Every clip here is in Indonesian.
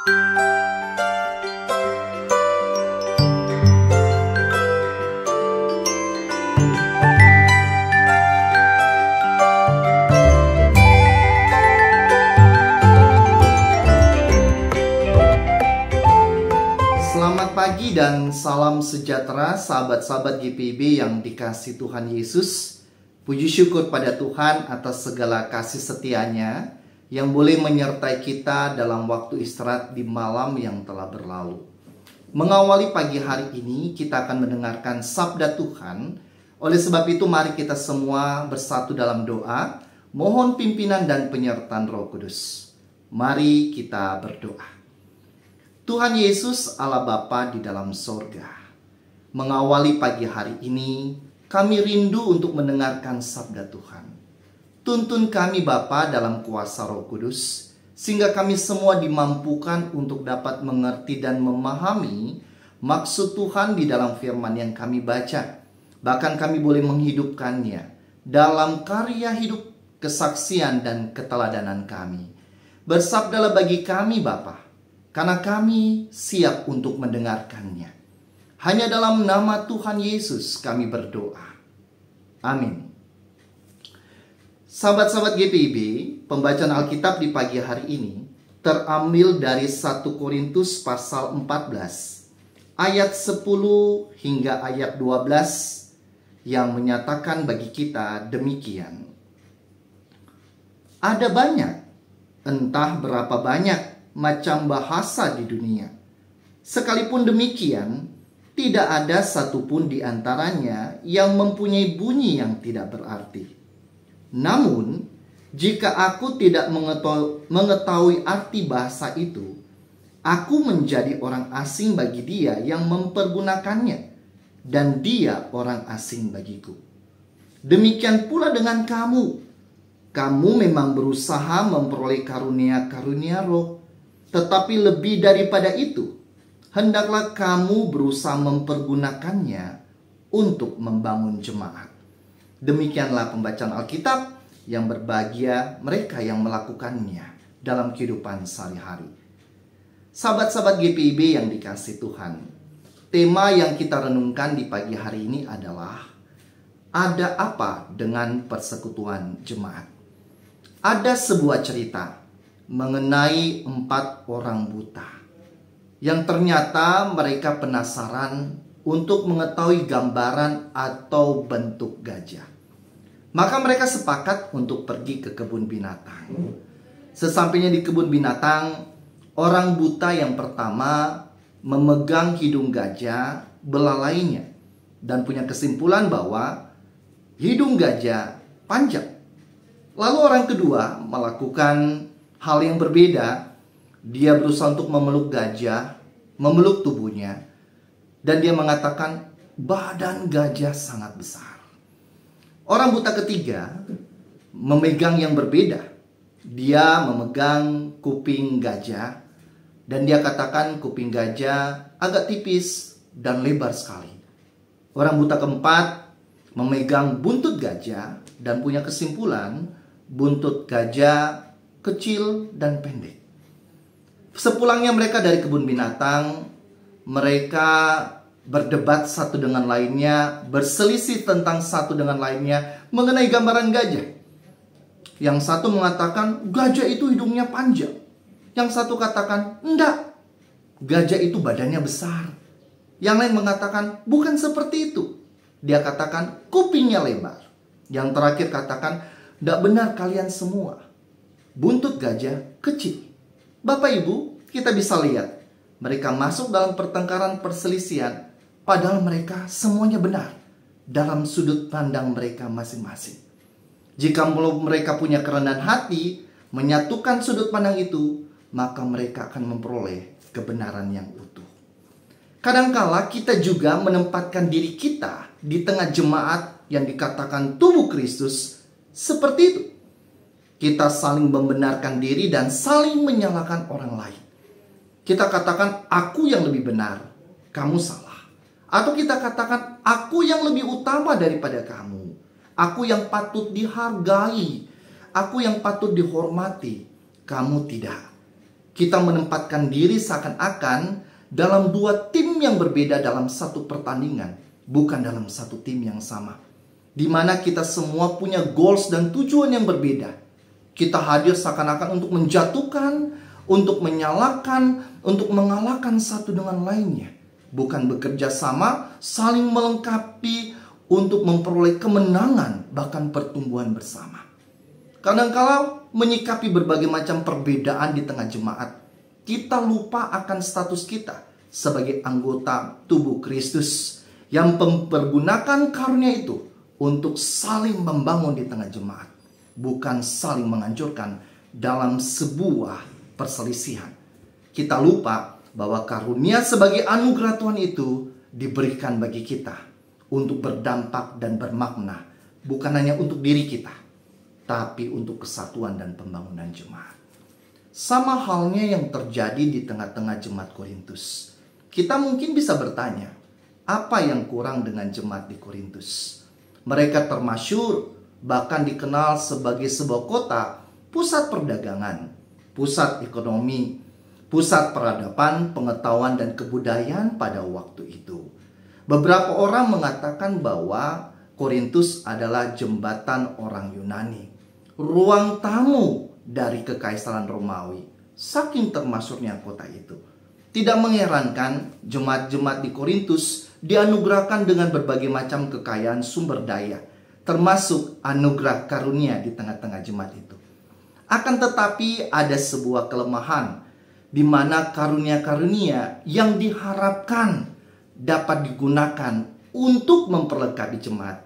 Selamat pagi dan salam sejahtera sahabat-sahabat GPIB yang dikasihi Tuhan Yesus. Puji syukur pada Tuhan atas segala kasih setianya yang boleh menyertai kita dalam waktu istirahat di malam yang telah berlalu. Mengawali pagi hari ini kita akan mendengarkan sabda Tuhan. Oleh sebab itu mari kita semua bersatu dalam doa, mohon pimpinan dan penyertaan Roh Kudus. Mari kita berdoa. Tuhan Yesus Allah Bapa di dalam sorga, mengawali pagi hari ini, kami rindu untuk mendengarkan sabda Tuhan. Tuntun kami Bapa dalam kuasa Roh Kudus, sehingga kami semua dimampukan untuk dapat mengerti dan memahami maksud Tuhan di dalam firman yang kami baca. Bahkan kami boleh menghidupkannya dalam karya hidup, kesaksian dan keteladanan kami. Bersabdalah bagi kami Bapa, karena kami siap untuk mendengarkannya. Hanya dalam nama Tuhan Yesus kami berdoa. Amin. Sahabat-sahabat GPIB, pembacaan Alkitab di pagi hari ini terambil dari 1 Korintus pasal 14 ayat 10 hingga ayat 12 yang menyatakan bagi kita demikian. Ada banyak, entah berapa banyak macam bahasa di dunia. Sekalipun demikian, tidak ada satupun di antaranya yang mempunyai bunyi yang tidak berarti. Namun, jika aku tidak mengetahui arti bahasa itu, aku menjadi orang asing bagi dia yang mempergunakannya, dan dia orang asing bagiku. Demikian pula dengan kamu. Kamu memang berusaha memperoleh karunia-karunia roh, tetapi lebih daripada itu, hendaklah kamu berusaha mempergunakannya untuk membangun jemaat. Demikianlah pembacaan Alkitab, yang berbahagia mereka yang melakukannya dalam kehidupan sehari-hari. Sahabat-sahabat GPIB yang dikasihi Tuhan, tema yang kita renungkan di pagi hari ini adalah ada apa dengan persekutuan jemaat? Ada sebuah cerita mengenai 4 orang buta yang ternyata mereka penasaran untuk mengetahui gambaran atau bentuk gajah. Maka mereka sepakat untuk pergi ke kebun binatang. Sesampainya di kebun binatang, orang buta yang pertama memegang hidung gajah belalainya dan punya kesimpulan bahwa hidung gajah panjang. Lalu orang kedua melakukan hal yang berbeda. Dia berusaha untuk memeluk gajah, memeluk tubuhnya, dan dia mengatakan badan gajah sangat besar. Orang buta ketiga memegang yang berbeda. Dia memegang kuping gajah, dan dia katakan kuping gajah agak tipis dan lebar sekali. Orang buta keempat memegang buntut gajah dan punya kesimpulan buntut gajah kecil dan pendek. Sepulangnya mereka dari kebun binatang, mereka berdebat satu dengan lainnya, berselisih tentang satu dengan lainnya mengenai gambaran gajah. Yang satu mengatakan gajah itu hidungnya panjang. Yang satu katakan enggak, gajah itu badannya besar. Yang lain mengatakan bukan seperti itu. Dia katakan kupingnya lebar. Yang terakhir katakan enggak benar kalian semua. Buntut gajah kecil. Bapak Ibu, kita bisa lihat mereka masuk dalam pertengkaran perselisihan, padahal mereka semuanya benar dalam sudut pandang mereka masing-masing. Jika mereka punya kerendahan hati, menyatukan sudut pandang itu, maka mereka akan memperoleh kebenaran yang utuh. Kadangkala kita juga menempatkan diri kita di tengah jemaat yang dikatakan tubuh Kristus seperti itu. Kita saling membenarkan diri dan saling menyalahkan orang lain. Kita katakan aku yang lebih benar, kamu salah. Atau kita katakan aku yang lebih utama daripada kamu. Aku yang patut dihargai, aku yang patut dihormati, kamu tidak. Kita menempatkan diri seakan-akan dalam dua tim yang berbeda dalam satu pertandingan, bukan dalam satu tim yang sama. Di mana kita semua punya goals dan tujuan yang berbeda. Kita hadir seakan-akan untuk menjatuhkan, untuk menyalahkan, untuk mengalahkan satu dengan lainnya. Bukan bekerja sama, saling melengkapi untuk memperoleh kemenangan, bahkan pertumbuhan bersama. Kadang-kala menyikapi berbagai macam perbedaan di tengah jemaat, kita lupa akan status kita sebagai anggota tubuh Kristus yang mempergunakan karunia itu untuk saling membangun di tengah jemaat, bukan saling menghancurkan dalam sebuah perselisihan. Kita lupa bahwa karunia sebagai anugerah Tuhan itu diberikan bagi kita untuk berdampak dan bermakna, bukan hanya untuk diri kita, tapi untuk kesatuan dan pembangunan jemaat. Sama halnya yang terjadi di tengah-tengah jemaat Korintus. Kita mungkin bisa bertanya, apa yang kurang dengan jemaat di Korintus? Mereka termasyhur, bahkan dikenal sebagai sebuah kota, pusat perdagangan, pusat ekonomi, pusat peradaban, pengetahuan, dan kebudayaan pada waktu itu. Beberapa orang mengatakan bahwa Korintus adalah jembatan orang Yunani, ruang tamu dari kekaisaran Romawi. Saking termasyhurnya kota itu. Tidak mengherankan jemaat-jemaat di Korintus dianugerahkan dengan berbagai macam kekayaan sumber daya, termasuk anugerah karunia di tengah-tengah jemaat itu. Akan tetapi ada sebuah kelemahan, di mana karunia-karunia yang diharapkan dapat digunakan untuk memperlengkapi jemaat,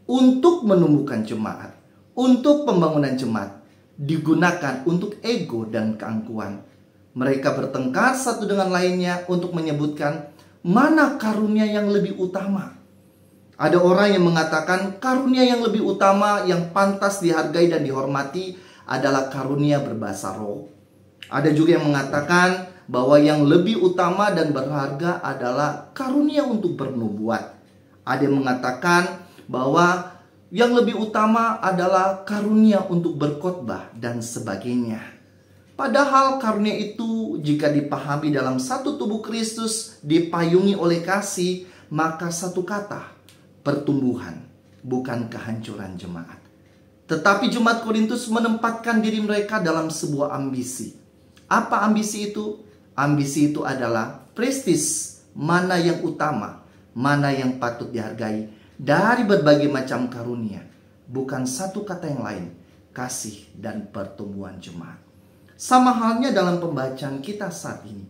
untuk menumbuhkan jemaat, untuk pembangunan jemaat, digunakan untuk ego dan keangkuhan. Mereka bertengkar satu dengan lainnya untuk menyebutkan mana karunia yang lebih utama. Ada orang yang mengatakan karunia yang lebih utama, yang pantas dihargai dan dihormati adalah karunia berbahasa roh. Ada juga yang mengatakan bahwa yang lebih utama dan berharga adalah karunia untuk bernubuat. Ada yang mengatakan bahwa yang lebih utama adalah karunia untuk berkhotbah dan sebagainya. Padahal karunia itu jika dipahami dalam satu tubuh Kristus, dipayungi oleh kasih, maka satu kata, pertumbuhan, bukan kehancuran jemaat. Tetapi jemaat Korintus menempatkan diri mereka dalam sebuah ambisi. Apa ambisi itu? Ambisi itu adalah prestis, mana yang utama, mana yang patut dihargai dari berbagai macam karunia, bukan satu kata yang lain, kasih dan pertumbuhan jemaat. Sama halnya dalam pembacaan kita saat ini.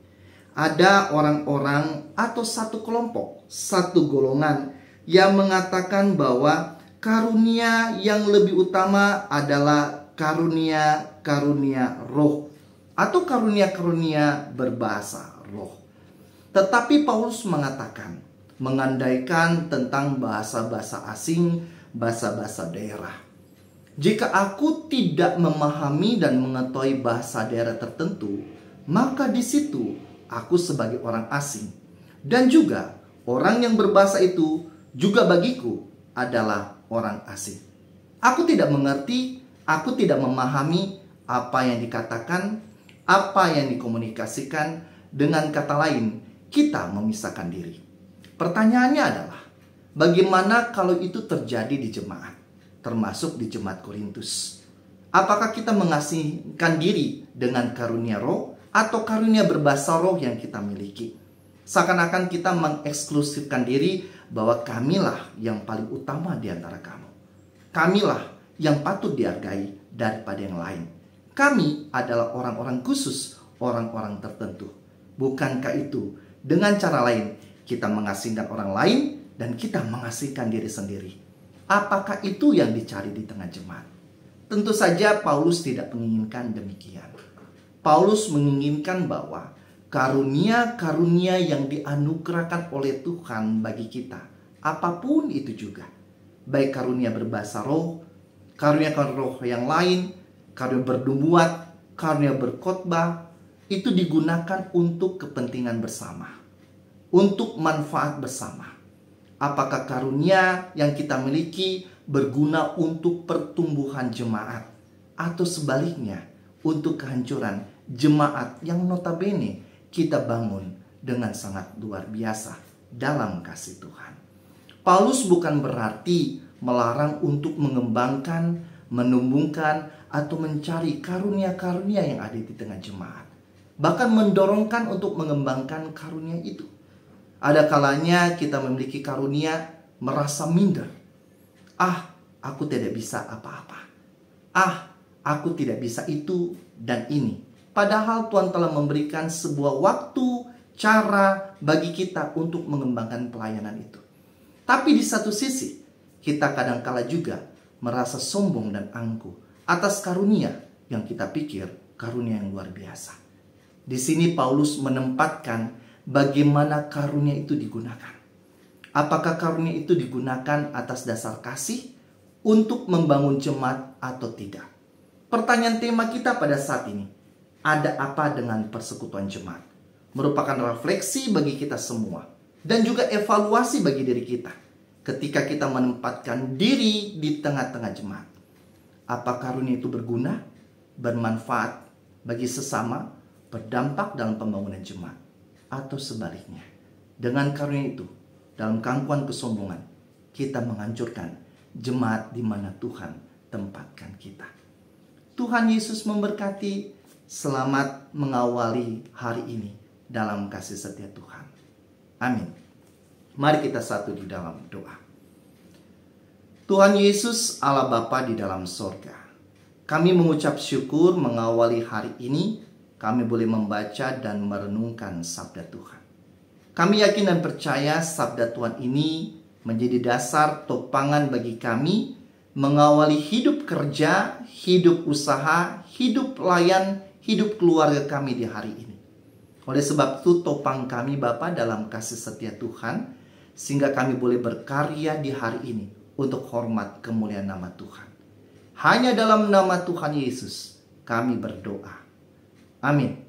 Ada orang-orang atau satu kelompok, satu golongan yang mengatakan bahwa karunia yang lebih utama adalah karunia-karunia roh atau karunia-karunia berbahasa roh. Tetapi Paulus mengatakan, mengandaikan tentang bahasa-bahasa asing, bahasa-bahasa daerah. Jika aku tidak memahami dan mengetahui bahasa daerah tertentu, maka di situ aku sebagai orang asing. Dan juga orang yang berbahasa itu juga bagiku adalah orang asing. Aku tidak mengerti, aku tidak memahami apa yang dikatakan, apa yang dikomunikasikan. Dengan kata lain, kita memisahkan diri. Pertanyaannya adalah, bagaimana kalau itu terjadi di jemaat, termasuk di jemaat Korintus? Apakah kita mengasingkan diri dengan karunia roh atau karunia berbahasa roh yang kita miliki? Seakan-akan kita mengeksklusifkan diri bahwa kamilah yang paling utama di antara kamu. Kamilah yang patut dihargai daripada yang lain. Kami adalah orang-orang khusus, orang-orang tertentu. Bukankah itu dengan cara lain kita mengasingkan orang lain dan kita mengasingkan diri sendiri? Apakah itu yang dicari di tengah jemaat? Tentu saja Paulus tidak menginginkan demikian. Paulus menginginkan bahwa karunia-karunia yang dianugerahkan oleh Tuhan bagi kita, apapun itu juga, baik karunia berbahasa roh, karunia roh yang lain, karunia bernubuat, karunia berkhotbah, itu digunakan untuk kepentingan bersama, untuk manfaat bersama. Apakah karunia yang kita miliki berguna untuk pertumbuhan jemaat, atau sebaliknya untuk kehancuran jemaat yang notabene kita bangun dengan sangat luar biasa dalam kasih Tuhan. Paulus bukan berarti melarang untuk mengembangkan, menumbuhkan, atau mencari karunia-karunia yang ada di tengah jemaat. Bahkan mendorongkan untuk mengembangkan karunia itu. Ada kalanya kita memiliki karunia merasa minder. Aku tidak bisa apa-apa. Aku tidak bisa itu dan ini. Padahal Tuhan telah memberikan sebuah waktu, cara bagi kita untuk mengembangkan pelayanan itu. Tapi di satu sisi, kita kadangkala juga merasa sombong dan angkuh atas karunia yang kita pikir karunia yang luar biasa. Di sini Paulus menempatkan bagaimana karunia itu digunakan. Apakah karunia itu digunakan atas dasar kasih untuk membangun jemaat atau tidak? Pertanyaan tema kita pada saat ini, ada apa dengan persekutuan jemaat? Merupakan refleksi bagi kita semua dan juga evaluasi bagi diri kita ketika kita menempatkan diri di tengah-tengah jemaat. Apa karunia itu berguna, bermanfaat bagi sesama, berdampak dalam pembangunan jemaat, atau sebaliknya, dengan karunia itu dalam gangguan kesombongan kita menghancurkan jemaat di mana Tuhan tempatkan kita. Tuhan Yesus memberkati. Selamat mengawali hari ini dalam kasih setia Tuhan. Amin. Mari kita satu di dalam doa. Tuhan Yesus, Allah Bapa di dalam sorga, kami mengucap syukur mengawali hari ini. Kami boleh membaca dan merenungkan sabda Tuhan. Kami yakin dan percaya sabda Tuhan ini menjadi dasar topangan bagi kami mengawali hidup kerja, hidup usaha, hidup pelayan, hidup keluarga kami di hari ini. Oleh sebab itu topang kami Bapa dalam kasih setia Tuhan, sehingga kami boleh berkarya di hari ini untuk hormat kemuliaan nama Tuhan. Hanya dalam nama Tuhan Yesus kami berdoa. Amin.